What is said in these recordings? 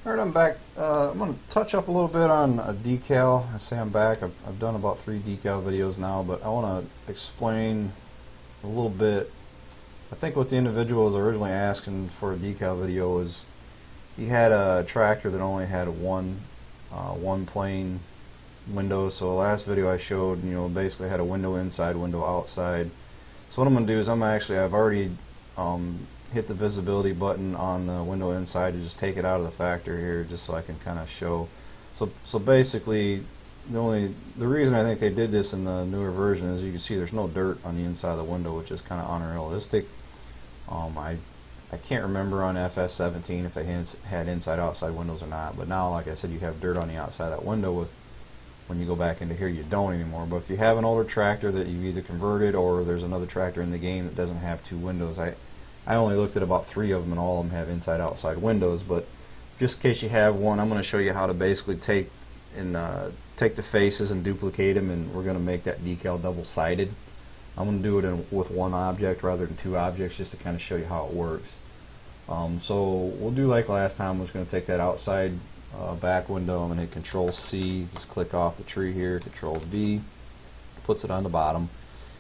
Alright, I'm back. I'm going to touch up a little bit on a decal. I say I'm back. I've done about 3 decal videos now, but I want to explain a little bit. I think what the individual was originally asking for a decal video was he had a tractor that only had one plane window. So the last video I showed, basically had a window inside, window outside. So what I'm going to do is I've already hit the visibility button on the window inside to just take it out of the factory here, just so I can kind of show. So basically, the reason I think they did this in the newer version is you can see there's no dirt on the inside of the window, which is kind of unrealistic. I can't remember on FS19 if they had inside-outside windows or not, but now, like I said, you have dirt on the outside of that window. When you go back into here, you don't anymore. But if you have an older tractor that you've either converted, or there's another tractor in the game that doesn't have 2 windows, I only looked at about 3 of them, and all of them have inside-outside windows. But just in case you have one, I'm going to show you how to basically take the faces and duplicate them, and we're going to make that decal double-sided. I'm going to do it with one object rather than 2 objects, just to kind of show you how it works. So we'll do like last time. We're just going to take that outside back window. I'm going to hit Control-C, just click off the tree here, Control-V, puts it on the bottom.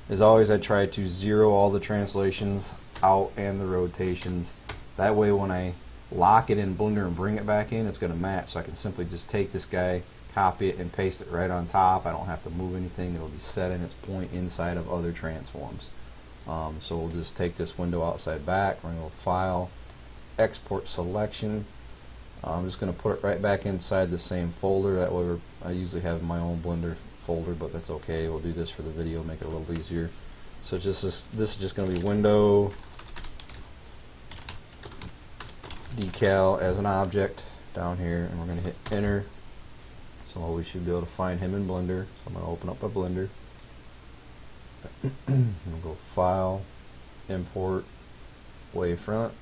As always, I try to zero all the translations out and the rotations. That way when I lock it in Blender and bring it back in, it's going to match. So I can simply just take this guy, copy it, and paste it right on top. I don't have to move anything. It'll be set in its point inside of other transforms. So we'll just take this window outside back. We're going to go File, Export Selection. I'm just going to put it right back inside the same folder. That way I usually have my own Blender folder, but that's okay. We'll do this for the video, make it a little easier. So this is just going to be Window Decal as an object down here, and we're going to hit Enter. So we should be able to find him in Blender. So I'm going to open up my Blender. I'm going to go File, Import, Wavefront.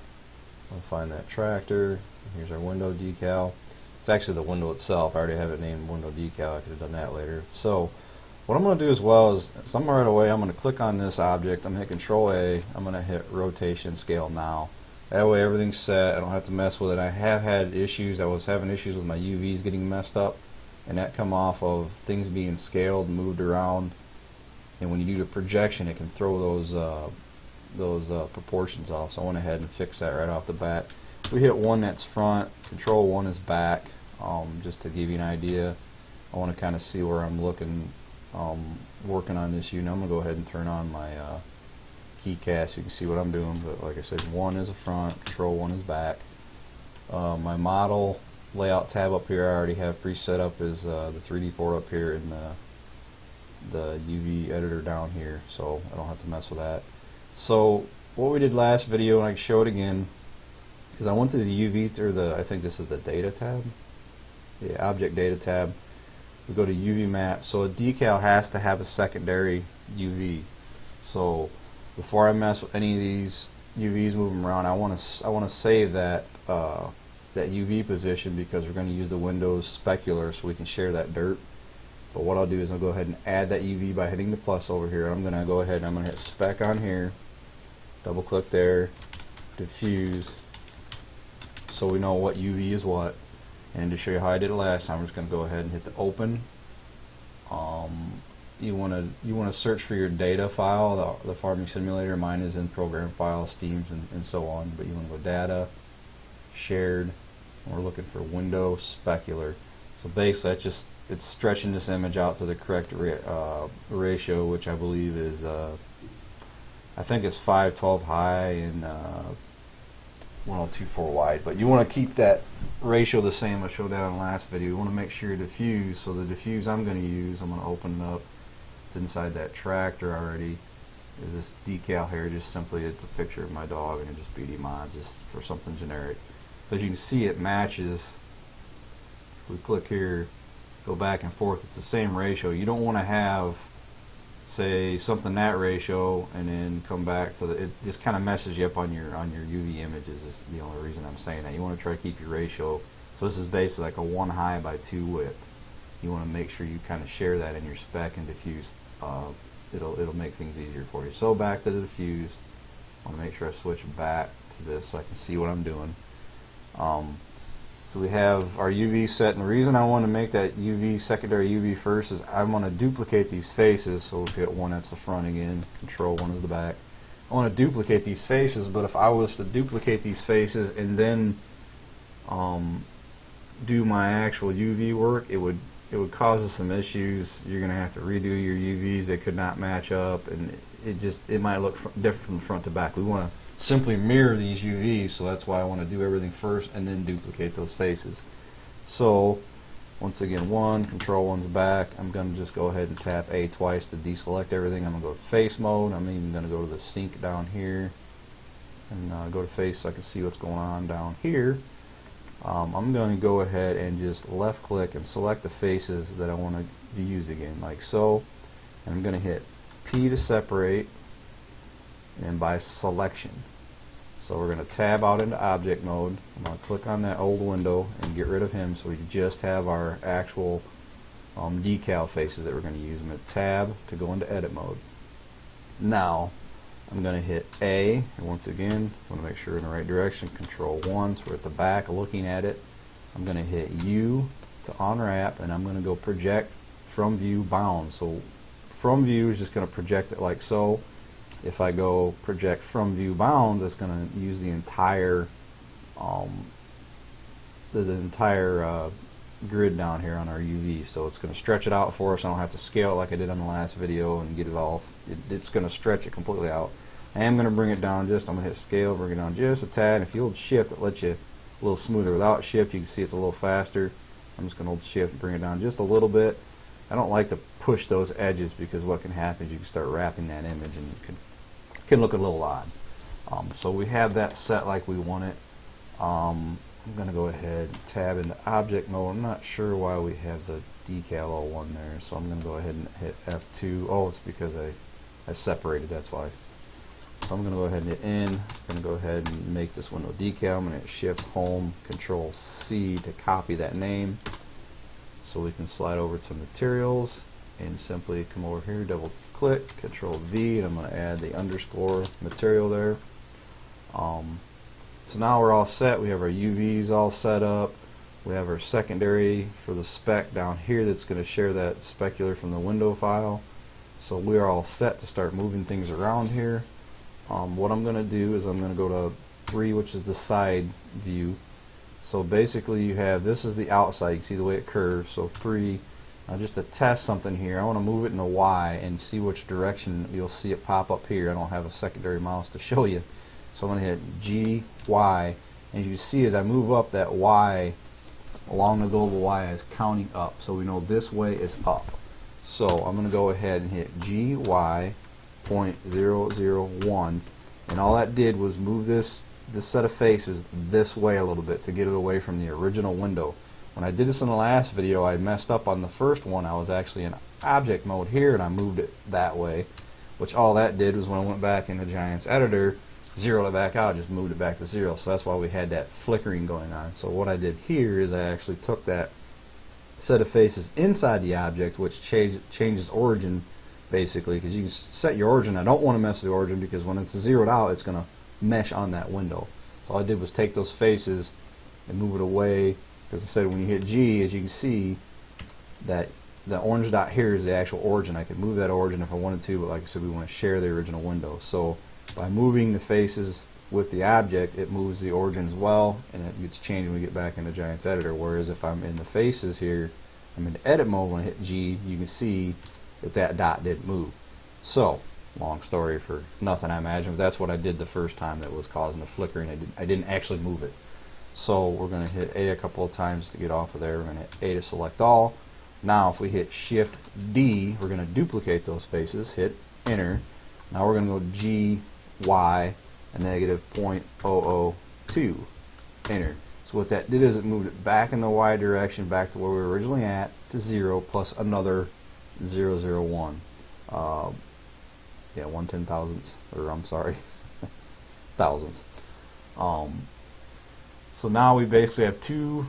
I'll find that tractor. Here's our window decal. It's actually the window itself. I already have it named window decal. I could have done that later. So what I'm going to do as well is, right away, I'm going to click on this object. I'm going to hit Control-A. I'm going to hit Rotation Scale Now. That way everything's set. I don't have to mess with it. I have had issues. I was having issues with my UVs getting messed up, and that come off of things being scaled, moved around. And when you do the projection, it can throw those proportions off. So I went ahead and fixed that right off the bat. We hit 1, that's front. Control 1 is back. Just to give you an idea, I want to kind of see where I'm looking, working on this unit. I'm going to go ahead and turn on my keycast so you can see what I'm doing. But like I said, 1 is a front, Control 1 is back. My model layout tab up here I already have preset up is the 3D port up here, and the UV editor down here, so I don't have to mess with that. So what we did last video, and I can show it again, is I went to the UV through I think this is the data tab, object data tab. We go to UV map. So a decal has to have a secondary UV. So before I mess with any of these UVs moving around, I want to save that UV position, because we're going to use the Windows specular so we can share that dirt. But what I'll do is I'll go ahead and add that UV by hitting the plus over here. I'm going to go ahead and I'm going to hit spec on here, double click there, diffuse, so we know what UV is what. And to show you how I did it last time, we're just going to go ahead and hit the open. You want to search for your data file, the farming simulator. Mine is in program files, Steams, and so on. But you want to go data, shared, and we're looking for window specular. So basically it's stretching this image out to the correct ratio, which I believe is I think it's 512 high and 1024 wide. But you want to keep that ratio the same. I showed that on the last video. You want to make sure you diffuse. So the diffuse I'm going to use, I'm going to open it up. It's inside that tractor already. Is this decal here? Just simply, it's a picture of my dog, and it just BD mods, just for something generic. So as you can see, it matches. If we click here, go back and forth, it's the same ratio. You don't want to have, say, something that ratio and then come back to it just kind of messes you up on your UV images. Is the only reason I'm saying that. You want to try to keep your ratio. So this is basically like a 1 high by 2 width. You want to make sure you kind of share that in your spec and diffuse. It'll make things easier for you. So back to the diffuse. I want to make sure I switch back to this so I can see what I'm doing. So we have our UV set, and the reason I want to make that UV, secondary UV first, is I want to duplicate these faces. So we'll get one that's the front again, control one is the back. I want to duplicate these faces, but if I was to duplicate these faces and then do my actual UV work, it would cause us some issues. You're going to have to redo your UVs. They could not match up, and it might look different from front to back. We want to simply mirror these UVs, so that's why I want to do everything first and then duplicate those faces. So once again, control one's back. I'm going to just go ahead and tap A twice to deselect everything. I'm going to go to face mode. I'm even going to go to the sync down here and go to face so I can see what's going on down here. I'm going to go ahead and just left click and select the faces that I want to use again, like so. And I'm going to hit P to separate, and by selection. So we're going to tab out into object mode. I'm going to click on that old window and get rid of him, so we just have our actual decal faces that we're going to use. I'm going to tab to go into edit mode. Now I'm going to hit A, and once again I want to make sure we're in the right direction. Control 1, so we're at the back looking at it. I'm going to hit U to unwrap, and I'm going to go project from view bound. So from view is just going to project it like so. If I go project from view bound, it's going to use the entire grid down here on our UV. So it's going to stretch it out for us. I don't have to scale it like I did on the last video and get it all. It's going to stretch it completely out. I am going to bring it down just. I'm going to hit scale, bring it down just a tad. If you hold shift, it lets you a little smoother. Without shift, you can see it's a little faster. I'm just going to hold shift and bring it down just a little bit. I don't like to push those edges, because what can happen is you can start wrapping that image and it can look a little odd. So we have that set like we want it. I'm going to go ahead and tab into object mode. I'm not sure why we have the decal all one there, so I'm going to go ahead and hit F2. Oh, it's because I separated, that's why. So I'm going to go ahead and hit N. I'm going to go ahead and make this window decal. I'm going to hit Shift Home, Control C to copy that name. So we can slide over to materials and simply come over here, double click, Control V, and I'm going to add the underscore material there. So now we're all set. We have our UVs all set up. We have our secondary for the spec down here that's going to share that specular from the window file. So we are all set to start moving things around here. What I'm going to do is I'm going to go to 3, which is the side view. So basically you have, this is the outside, you can see the way it curves. So 3, just to test something here, I want to move it in the Y and see which direction. You'll see it pop up here. I don't have a secondary mouse to show you. So I'm going to hit G, Y, and as you see as I move up, that Y along the global Y is counting up. So we know this way is up. So I'm going to go ahead and hit GY 0.001, and all that did was move this set of faces this way a little bit to get it away from the original window. When I did this in the last video, I messed up on the first one. I was actually in object mode here, and I moved it that way, which all that did was when I went back into Giant's editor, zeroed it back out, just moved it back to 0. So that's why we had that flickering going on. So what I did here is I actually took that set of faces inside the object, which changes origin basically, because you can set your origin. I don't want to mess with the origin, because when it's zeroed out, it's going to mesh on that window. So all I did was take those faces and move it away, because I said when you hit G, as you can see, that the orange dot here is the actual origin. I could move that origin if I wanted to, but like I said, we want to share the original window. So by moving the faces with the object, it moves the origin as well, and it gets changed when we get back into Giant's editor. Whereas if I'm in the faces here, I'm in edit mode. When I hit G, you can see that dot didn't move. So long story for nothing, I imagine, but that's what I did the first time that was causing the flickering. I didn't actually move it. So we're going to hit A a couple of times to get off of there. We're going to hit A to select all. Now if we hit Shift D, we're going to duplicate those faces, hit enter. Now we're going to go G, Y, a negative 0.002, enter. So what that did is it moved it back in the Y direction, back to where we were originally at, to 0 plus another 001. Yeah, 1/10,000ths, or I'm sorry, thousandths. So now we basically have two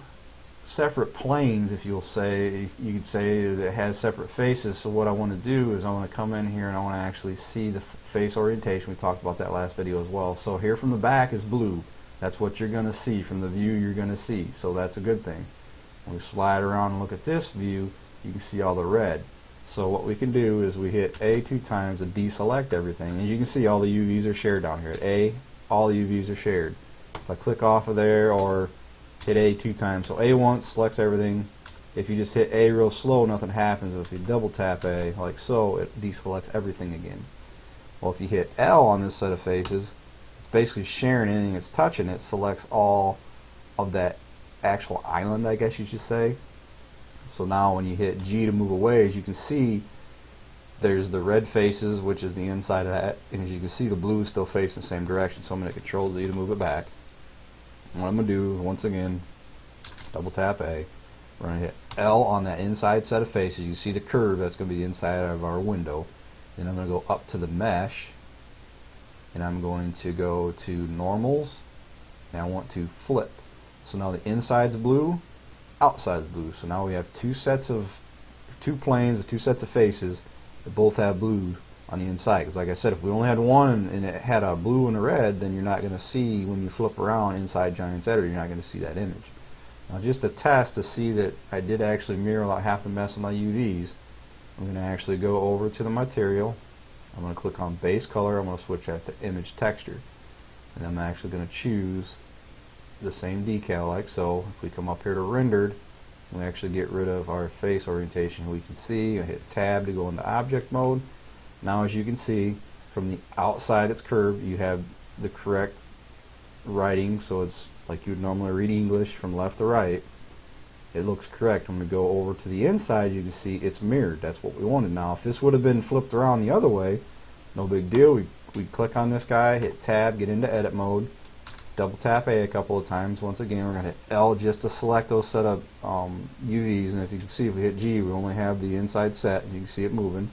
separate planes, if you'll say, you could say that has separate faces. So what I want to do is I want to come in here and I want to actually see the face orientation. We talked about that last video as well. So here from the back is blue. That's what you're going to see from the view you're going to see, so that's a good thing. When we slide around and look at this view, you can see all the red. So what we can do is we hit A 2 times and deselect everything. As you can see, all the UVs are shared down here. At A, all the UVs are shared. If I click off of there or hit A 2 times, so A once selects everything. If you just hit A real slow, nothing happens. If you double tap A, like so, it deselects everything again. Well, if you hit L on this set of faces, it's basically sharing anything that's touching it, selects all of that actual island, I guess you should say. So now when you hit G to move away, as you can see, there's the red faces, which is the inside of that, and as you can see, the blue is still facing the same direction, so I'm going to Control Z to move it back. And what I'm going to do, once again, double tap A. We're going to hit L on that inside set of faces. You see the curve, that's going to be the inside of our window. Then I'm going to go up to the mesh, and I'm going to go to normals, and I want to flip. So now the inside's blue, outside's blue. So now we have two planes with two sets of faces that both have blue on the inside. Because like I said, if we only had one and it had a blue and a red, then you're not going to see, when you flip around inside Giant's Editor, you're not going to see that image. Now just to test to see that I did actually mirror about half the mess of my UVs, I'm going to actually go over to the material. I'm going to click on base color. I'm going to switch that to image texture. And I'm actually going to choose the same decal like so. If we come up here to rendered, we actually get rid of our face orientation. We can see, I hit tab to go into object mode. Now as you can see, from the outside it's curved. You have the correct writing, so it's like you would normally read English from left to right. It looks correct. When we go over to the inside, you can see it's mirrored. That's what we wanted. Now if this would have been flipped around the other way, no big deal. We click on this guy, hit tab, get into edit mode, double tap A couple of times. Once again, we're going to hit L just to select those set of UVs, and if you can see, if we hit G, we only have the inside set, and you can see it moving.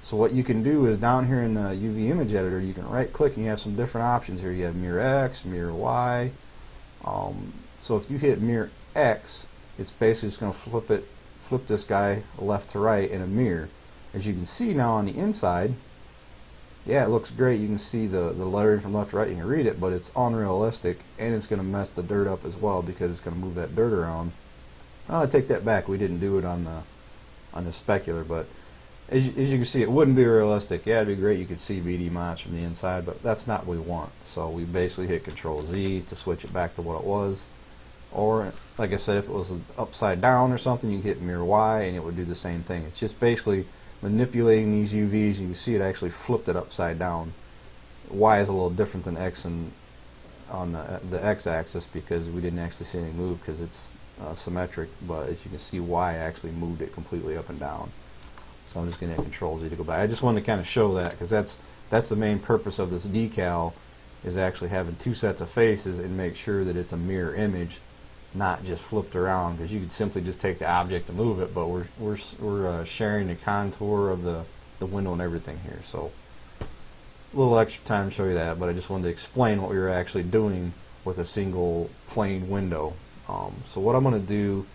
So what you can do is down here in the UV image editor, you can right click and you have some different options here. You have mirror X, mirror Y. So if you hit mirror X, it's basically just going to flip this guy left to right in a mirror. As you can see now on the inside, yeah, it looks great. You can see the lettering from left to right. You can read it, but it's unrealistic, and it's going to mess the dirt up as well because it's going to move that dirt around. I take that back. We didn't do it on the specular, but as you can see, it wouldn't be realistic. Yeah, it'd be great. You could see BD mods from the inside, but that's not what we want. So we basically hit Control Z to switch it back to what it was. Or, like I said, if it was upside down or something, you hit mirror Y and it would do the same thing. It's just basically manipulating these UVs. You can see it actually flipped it upside down. Y is a little different than X on the X-axis because we didn't actually see any move because it's symmetric, but as you can see, Y actually moved it completely up and down. So I'm just going to hit Control Z to go back. I just wanted to kind of show that because that's the main purpose of this decal, is actually having two sets of faces and make sure that it's a mirror image, not just flipped around, because you could simply just take the object and move it, but we're sharing the contour of the window and everything here. So a little extra time to show you that, but I just wanted to explain what we were actually doing with a single plain window. So what I'm going to do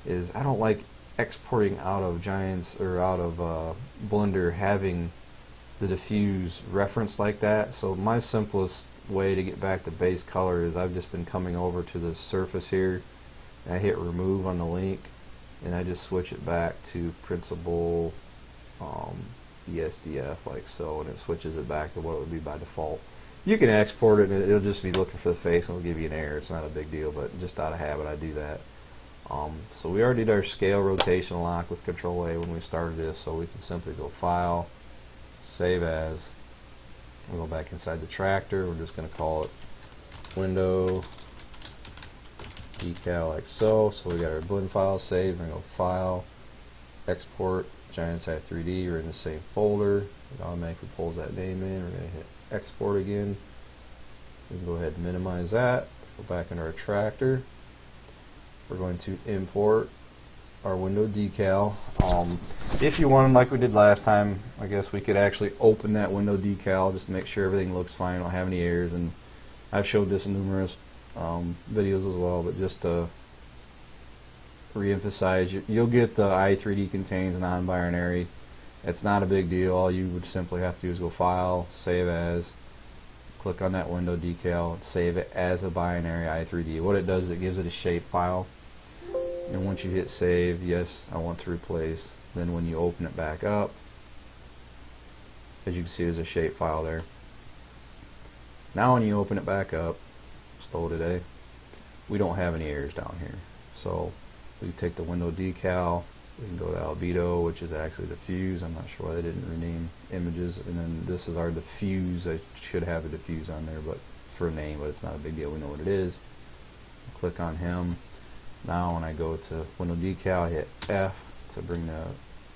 is, I don't like exporting out of Giants or out of Blender having the diffuse reference like that. So my simplest way to get back to base color is I've just been coming over to the surface here, and I hit remove on the link, and I just switch it back to principal ESDF like so, and it switches it back to what it would be by default. You can export it and it'll just be looking for the face and it'll give you an error. It's not a big deal, but just out of habit I do that. So we already did our scale rotation lock with Control A when we started this, so we can simply go File, Save As. We'll go back inside the tractor. We're just going to call it Window Decal like so. So we got our blend file saved. We're going to go File, Export, Giants Hat 3D. We're in the same folder. It automatically pulls that name in. We're going to hit Export again. We can go ahead and minimize that. Go back into our tractor. We're going to import our window decal. If you wanted, like we did last time, I guess we could actually open that window decal just to make sure everything looks fine, don't have any errors, and I've showed this in numerous videos as well, but just to re-emphasize, you'll get the i3D contains non-binary. It's not a big deal. All you would simply have to do is go File, Save As, click on that window decal and save it as a binary i3D. What it does is it gives it a shape file, and once you hit save, yes, I want to replace, then when you open it back up, as you can see, there's a shape file there. Now when you open it back up, slow today, we don't have any errors down here. So we take the window decal, we can go to albedo, which is actually diffuse. I'm not sure why they didn't rename images. And then this is our diffuse. I should have a diffuse on there, but for a name, but it's not a big deal. We know what it is. Click on him. Now when I go to window decal, I hit F to bring the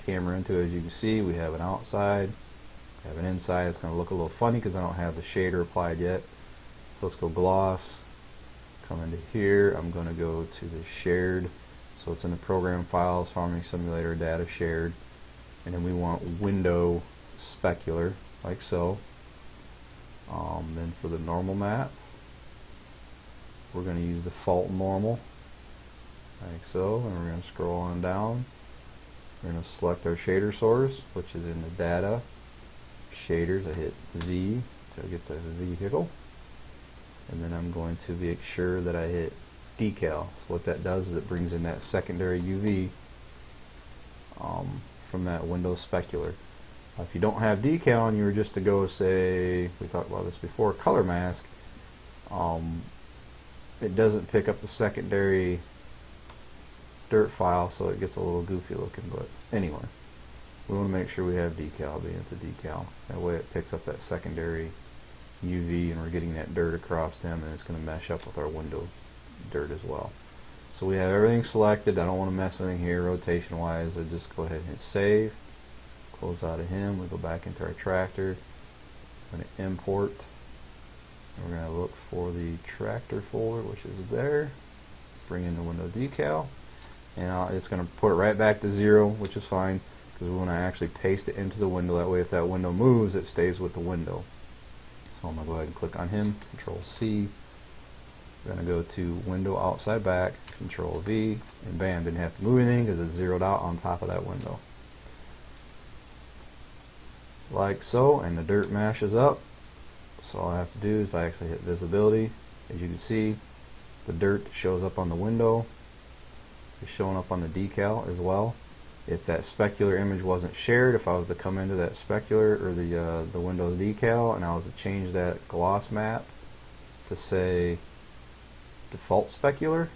camera into it. As you can see, we have an outside, we have an inside. It's going to look a little funny because I don't have the shader applied yet. So let's go gloss. Come into here. I'm going to go to the shared. So it's in the program files, farming simulator data shared, and then we want window specular, like so. Then for the normal map, we're going to use default normal, like so, and we're going to scroll on down. We're going to select our shader source, which is in the data shaders. I hit V to get the vehicle, and then I'm going to make sure that I hit decal. So what that does is it brings in that secondary UV from that window specular. If you don't have decal and you were just to go, say, we talked about this before, color mask, it doesn't pick up the secondary dirt file, so it gets a little goofy looking. But anyway, we want to make sure we have decal, be into decal. That way it picks up that secondary UV and we're getting that dirt across him, and it's going to mesh up with our window dirt as well. So we have everything selected. I don't want to mess with anything here rotation wise. I just go ahead and hit save, close out of him. We go back into our tractor. I'm going to import, and we're going to look for the tractor folder, which is there. Bring in the window decal, and it's going to put it right back to 0, which is fine because we want to actually paste it into the window. That way if that window moves, it stays with the window. So I'm going to go ahead and click on him, Control C. We're going to go to window outside back, Control V, and bam, didn't have to move anything because it's zeroed out on top of that window. Like so, and the dirt mashes up. So all I have to do is I actually hit visibility. As you can see, the dirt shows up on the window. It's showing up on the decal as well. If that specular image wasn't shared, if I was to come into that specular or the Windows decal and I was to change that gloss map to say default specular,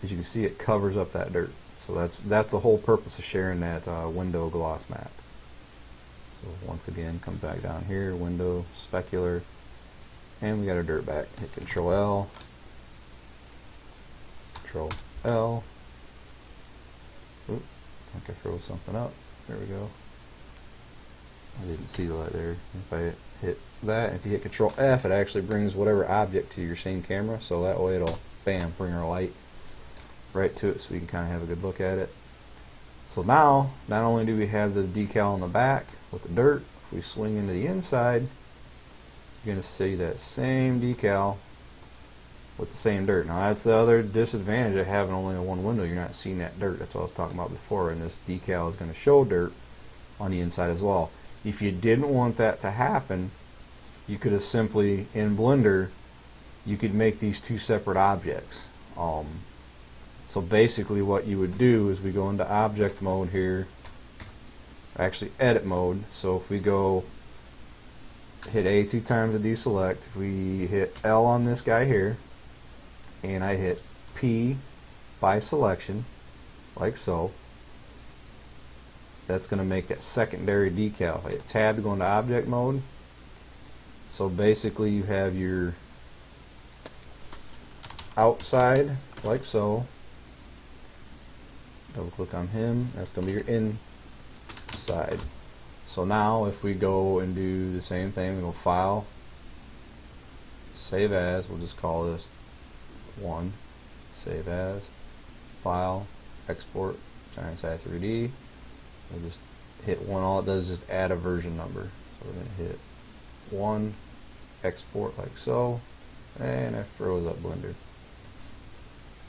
as you can see, it covers up that dirt. So that's the whole purpose of sharing that window gloss map. So once again, come back down here, window specular, and we got our dirt back. Hit Control L, Control L. Oop, I think I froze something up. There we go. I didn't see that there. If I hit that, if you hit Control F, it actually brings whatever object to your same camera, so that way it'll, bam, bring our light right to it so we can kind of have a good look at it. So now, not only do we have the decal on the back with the dirt, if we swing into the inside, you're going to see that same decal with the same dirt. Now that's the other disadvantage of having only one window. You're not seeing that dirt. That's what I was talking about before, and this decal is going to show dirt on the inside as well. If you didn't want that to happen, you could have simply, in Blender, you could make these two separate objects. So basically what you would do is we go into object mode here, actually edit mode. So if we go hit A 2 times to deselect, if we hit L on this guy here, and I hit P by selection, like so, that's going to make that secondary decal. If I hit tab to go into object mode, so basically you have your outside, like so. Double click on him, that's going to be your inside. So now if we go and do the same thing, we go File, Save As, we'll just call this 1, Save As, File, Export, Giant Size 3D. We'll just hit 1. All it does is just add a version number. So we're going to hit 1, Export like so, and I froze up Blender.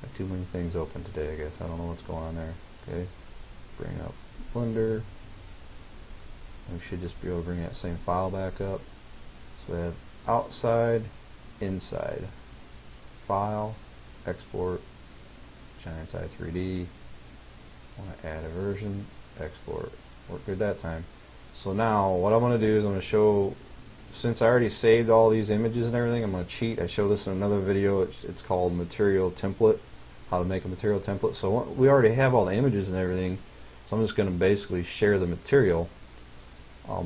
Got too many things open today, I guess. I don't know what's going on there. Okay, bring up Blender. We should just be able to bring that same file back up. So we have outside, inside, file, export, giant size 3D, want to add a version, export, worked good that time. So now what I'm going to do is I'm going to show, since I already saved all these images and everything, I'm going to cheat. I show this in another video. It's called material template, how to make a material template. So we already have all the images and everything, so I'm just going to basically share the material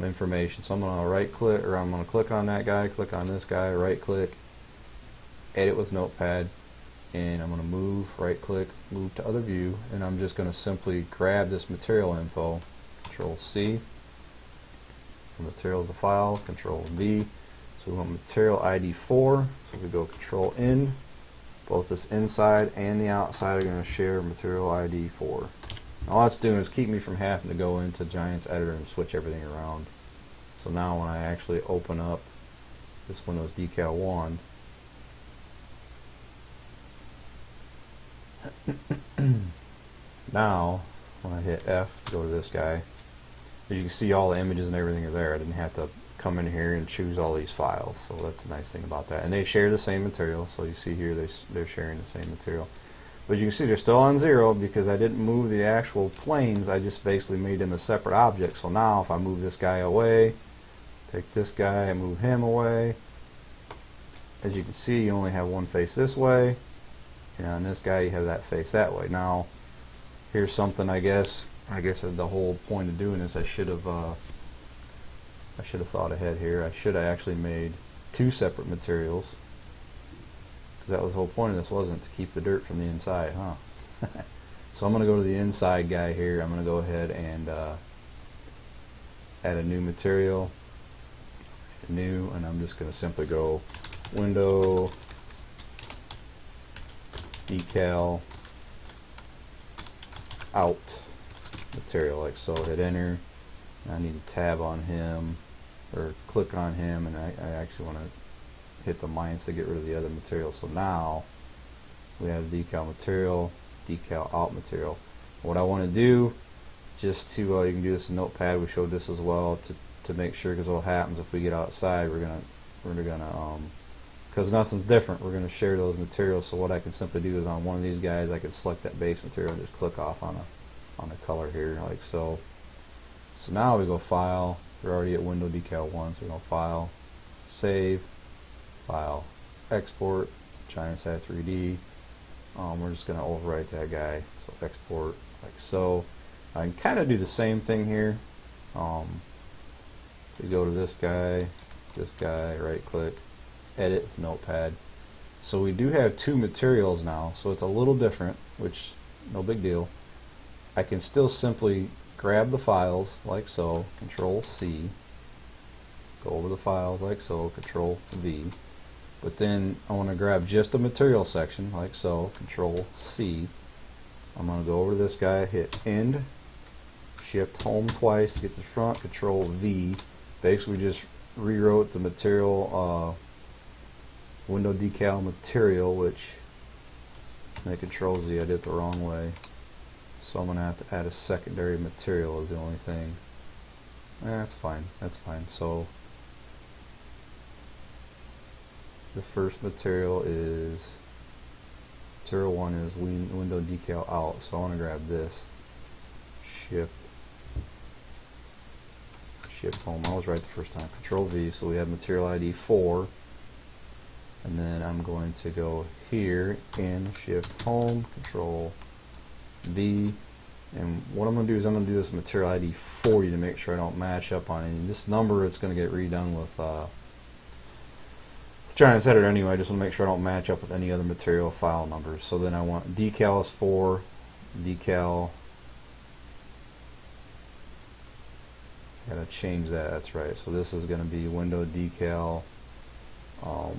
information. So I'm going to right click, or I'm going to click on that guy, click on this guy, right click, edit with notepad, and I'm going to move, right click, move to other view, and I'm just going to simply grab this material info, Control C, from material to file, Control V. So we want material ID 4, so we go Control N, both this inside and the outside are going to share material ID 4. All that's doing is keep me from having to go into Giant's editor and switch everything around. So now when I actually open up this Windows Decal 1, now when I hit F to go to this guy, as you can see all the images and everything are there. I didn't have to come in here and choose all these files, so that's the nice thing about that. And they share the same material, so you see here they're sharing the same material. But you can see they're still on 0 because I didn't move the actual planes, I just basically made them a separate object. So now if I move this guy away, take this guy and move him away, as you can see you only have one face this way, and on this guy you have that face that way. Now here's something I guess the whole point of doing this, I should have thought ahead here. I should have actually made 2 separate materials, because that was the whole point of this, wasn't to keep the dirt from the inside, huh? So I'm going to go to the inside guy here. I'm going to go ahead and add a new material, new, and I'm just going to simply go Window, Decal, Out, material, like so. Hit enter. I need to tab on him or click on him, and I actually want to hit the minus to get rid of the other material. So now we have decal material, decal out material. What I want to do, just to you can do this in Notepad, we showed this as well, to make sure, because what happens if we get outside, we're gonna because nothing's different, we're gonna share those materials. So what I can simply do is on one of these guys I can select that base material and just click off on a color here, like so. So now we go File, we're already at Window Decal 1, so we go File, Save, File, Export, Giant Size 3D. We're just going to overwrite that guy, so export like so. I can kind of do the same thing here. We go to this guy, right click, edit with Notepad. So we do have 2 materials now, so it's a little different, which no big deal. I can still simply grab the files like so, Control C, go over the files like so, Control V, but then I want to grab just the material section like so, Control C. I'm going to go over to this guy, hit End, Shift Home twice to get to the front, Control V. Basically just rewrote the material, Window Decal material, which I Control Z, I did it the wrong way. So I'm going to have to add a secondary material is the only thing. That's fine, that's fine. So the first material is, material 1 is Window Decal Out. So I want to grab this, Shift Home. I was right the first time. Control V. So we have material ID 4. And then I'm going to go here and Shift Home, Control V, and what I'm going to do is I'm going to do this material ID 40 to make sure I don't match up on any. This number, it's going to get redone with trying to set it anyway. I just want to make sure I don't match up with any other material file numbers. So then I want decal is 4, decal, I gotta change that, that's right. So this is going to be Window Decal, wow,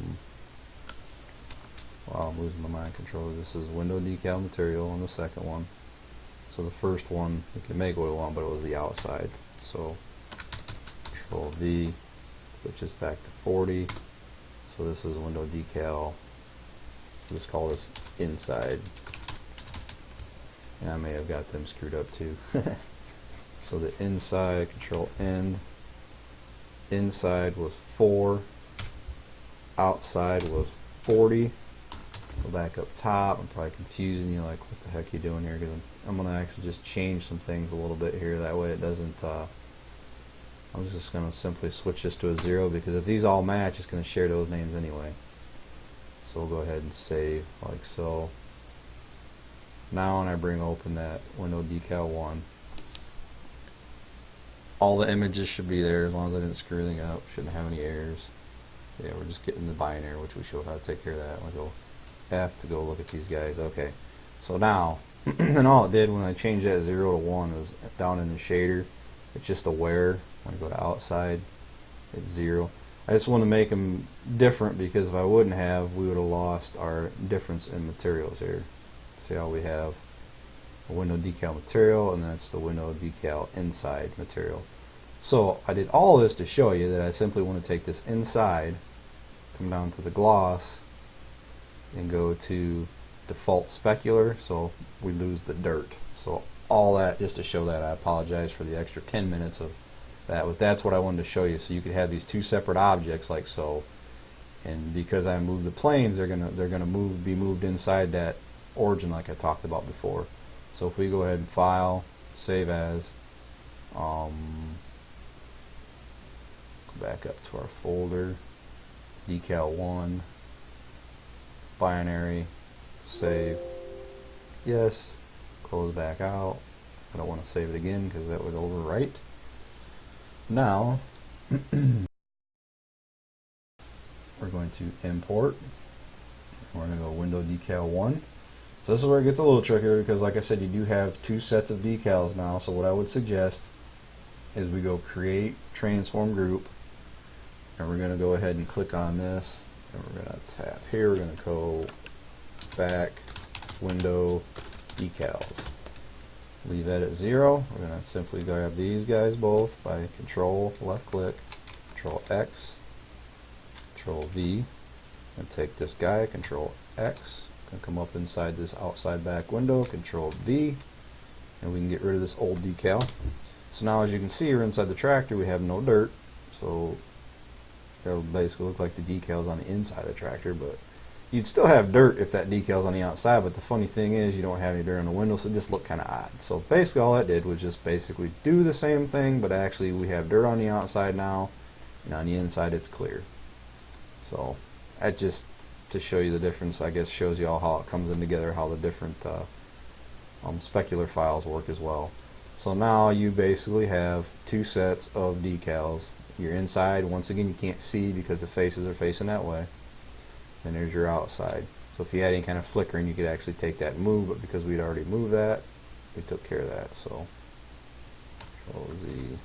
I'm losing my mind controls. This is Window Decal material on the second one. So the first one, we can make what we want, but it was the outside. So Control V, which is back to 40. So this is Window Decal. Let's call this inside. And I may have got them screwed up too. So the inside, Control N. Inside was 4. outside was 40. Go back up top. I'm probably confusing you, like what the heck are you doing here, because I'm going to actually just change some things a little bit here, that way it doesn't I'm just going to simply switch this to a 0, because if these all match, it's going to share those names anyway. So we'll go ahead and save like so. Now when I bring open that window decal 1, all the images should be there as long as I didn't screw anything up. Shouldn't have any errors. Yeah, we're just getting the binary, which we showed how to take care of that. We'll go F to go look at these guys. Okay, so now and all it did when I changed that 0 to 1 was down in the shader, it's just aware. When I go to outside, it's 0. I just want to make them different, because if I wouldn't have, we would have lost our difference in materials here. See how we have a window decal material, and that's the window decal inside material. So I did all this to show you that I simply want to take this inside, come down to the gloss, and go to default specular, so we lose the dirt. So all that just to show that. I apologize for the extra 10 minutes of that, but that's what I wanted to show you, so you could have these two separate objects like so. And because I moved the planes, they're gonna be moved inside that origin like I talked about before. So if we go ahead and file, save as, go back up to our folder, decal 1, binary, save, yes, close back out. I don't want to save it again because that would overwrite. Now we're going to import. We're going to go window decal 1. So this is where it gets a little trickier, because like I said, you do have two sets of decals now. So what I would suggest is we go create transform group, and we're going to go ahead and click on this, and we're going to tap here. We're going to go back window decals. Leave that at 0. We're going to simply grab these guys both by control left click, control X, control V, and take this guy, control X, and come up inside this outside back window, control V, and we can get rid of this old decal. So now as you can see, we're inside the tractor, we have no dirt, so it'll basically look like the decals on the inside of the tractor, but you'd still have dirt if that decal's on the outside. But the funny thing is, you don't have any dirt on the window, so it just looked kind of odd. So basically all that did was just basically do the same thing, but actually we have dirt on the outside now, and on the inside it's clear. So that just to show you the difference, I guess, shows you all how it comes in together, how the different specular files work as well. So now you basically have two sets of decals. Your inside, once again, you can't see because the faces are facing that way. And there's your outside. So if you had any kind of flickering, you could actually take that and move, but because we'd already moved that, we took care of that. So the, in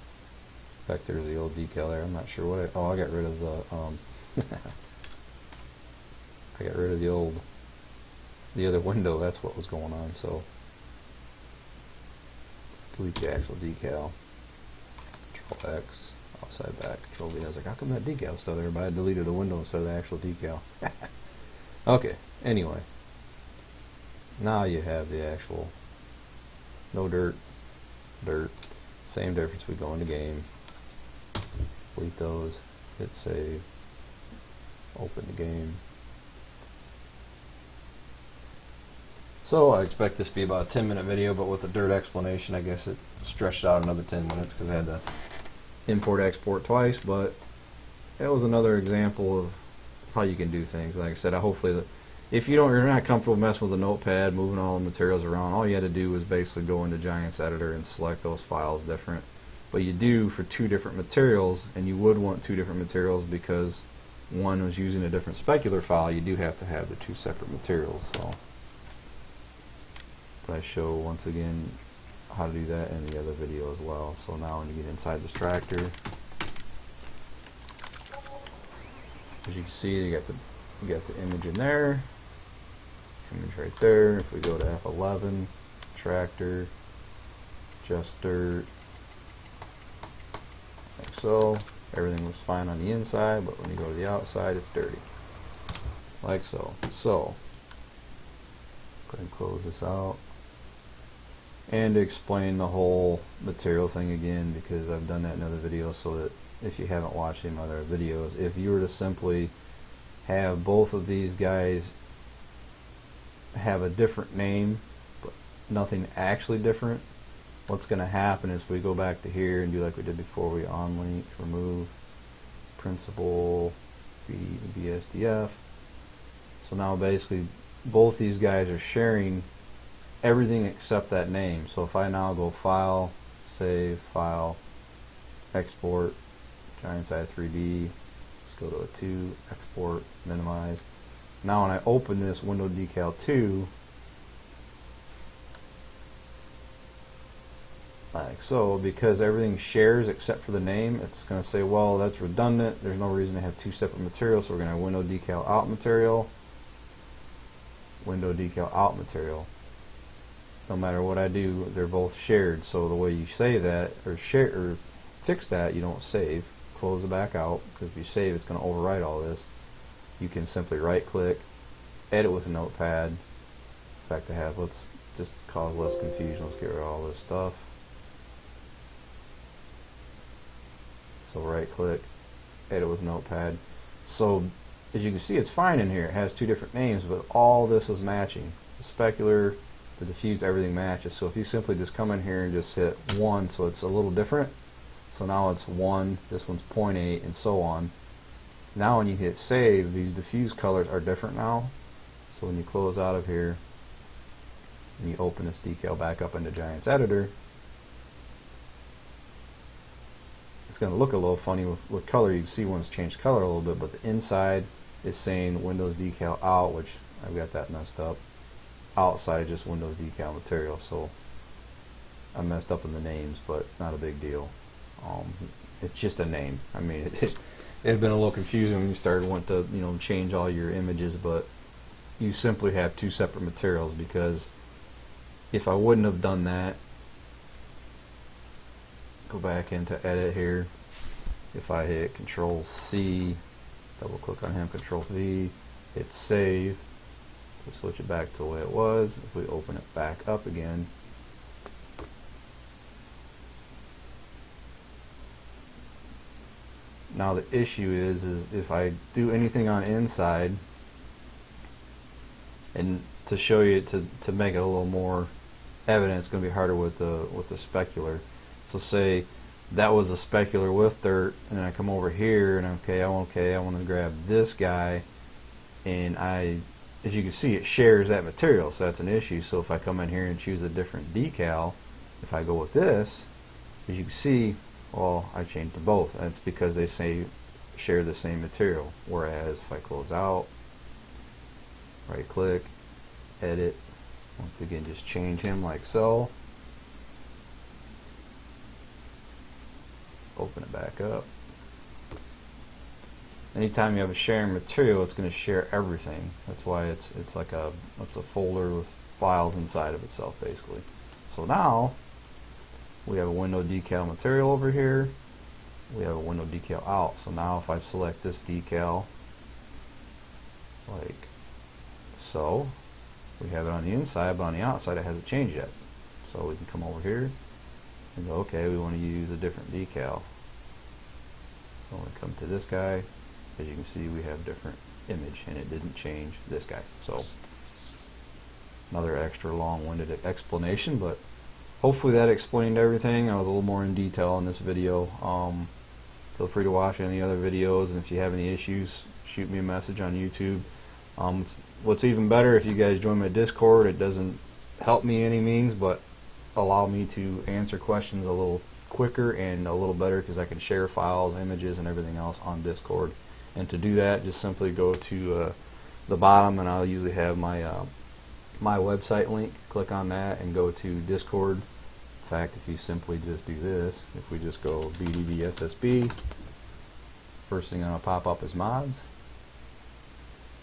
fact, there's the old decal there. I'm not sure what I got rid of the I got rid of the other window. That's what was going on. So delete the actual decal. Control X, outside back, Control V. I was like, how come that decal's still there? But I deleted the window instead of the actual decal. Okay, anyway. Now you have the actual no dirt, dirt. Same difference. We go into game, delete those, hit save, open the game. So I expect this to be about a 10-minute video, but with a dirt explanation, I guess it stretched out another 10 minutes because I had to import export twice. But it was another example of how you can do things. Like I said, hopefully if you're not comfortable messing with a notepad, moving all the materials around, all you had to do was basically go into Giants Editor and select those files different. But you do for two different materials, and you would want two different materials because one was using a different specular file. You do have to have the two separate materials. So but I show once again how to do that in the other video as well. So now when you get inside this tractor, as you can see, you got the image in there, image right there. If we go to F11, tractor, just dirt, like so, everything was fine on the inside, but when you go to the outside, it's dirty, like so. So go ahead and close this out. And to explain the whole material thing again, because I've done that in other videos, so that if you haven't watched any other videos, if you were to simply have both of these guys have a different name, but nothing actually different, what's going to happen is we go back to here and do like we did before, we onlink, remove, principal, bdsdf. So now basically both these guys are sharing everything except that name. So if I now go file, save, file, export, giant size 3D, let's go to a 2, export, minimize. Now when I open this window decal 2, like so, because everything shares except for the name, it's going to say, well, that's redundant, there's no reason to have two separate materials, so we're going to have window decal out material, window decal out material. No matter what I do, they're both shared. So the way you save that or share or fix that, you don't save, close it back out, because if you save, it's going to overwrite all this. You can simply right click, edit with a notepad. In fact, let's just cause less confusion, let's get rid of all this stuff. So right click, edit with notepad. So as you can see, it's fine in here. It has two different names, but all this is matching. The specular, the diffuse, everything matches. So if you simply just come in here and just hit 1, so it's a little different. So now it's 1, this one's 0.8, and so on. Now when you hit save, these diffuse colors are different now. So when you close out of here and you open this decal back up into Giant's Editor, it's going to look a little funny with color. You can see when it's changed color a little bit, but the inside is saying Windows decal out, which I've got that messed up. Outside just Windows decal material, so I messed up in the names, but not a big deal. It's just a name. I mean, it had been a little confusing when you started wanting to change all your images, but you simply have two separate materials, because if I wouldn't have done that, go back into edit here, if I hit Control C, double click on him, Control V, hit save, we'll switch it back to the way it was. If we open it back up again, now the issue is if I do anything on inside, and to show you to make it a little more evident, it's going to be harder with the specular. So say that was a specular with dirt, and then I come over here and I want to grab this guy, and as you can see, it shares that material, so that's an issue. So if I come in here and choose a different decal, if I go with this, as you can see, well, I changed to both. That's because they say share the same material. Whereas if I close out, right click, edit, once again just change him like so, open it back up. Anytime you have a sharing material, it's going to share everything. That's why it's a folder with files inside of itself, basically. So now we have a window decal material over here. We have a window decal out. So now if I select this decal, like so, we have it on the inside, but on the outside it hasn't changed yet. So we can come over here and go, okay, we want to use a different decal. So when we come to this guy, as you can see, we have different image, and it didn't change this guy. So another extra long-winded explanation, but hopefully that explained everything. I was a little more in detail in this video. Feel free to watch any other videos, and if you have any issues, shoot me a message on YouTube. What's even better, if you guys join my Discord, it doesn't help me any means, but allow me to answer questions a little quicker and a little better, because I can share files, images, and everything else on Discord. And to do that, just simply go to the bottom, and I'll usually have my my website link. Click on that and go to Discord. In fact, if you simply just do this, if we just go bdbssb, first thing that'll pop up is mods,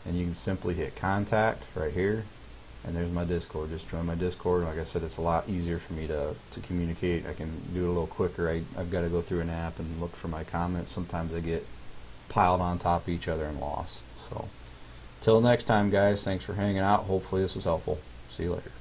and you can simply hit contact right here, and there's my Discord. Just join my Discord. Like I said, it's a lot easier for me to communicate. I can do it a little quicker. I've got to go through an app and look for my comments. Sometimes they get piled on top of each other and lost. So till next time, guys, thanks for hanging out. Hopefully this was helpful. See you later.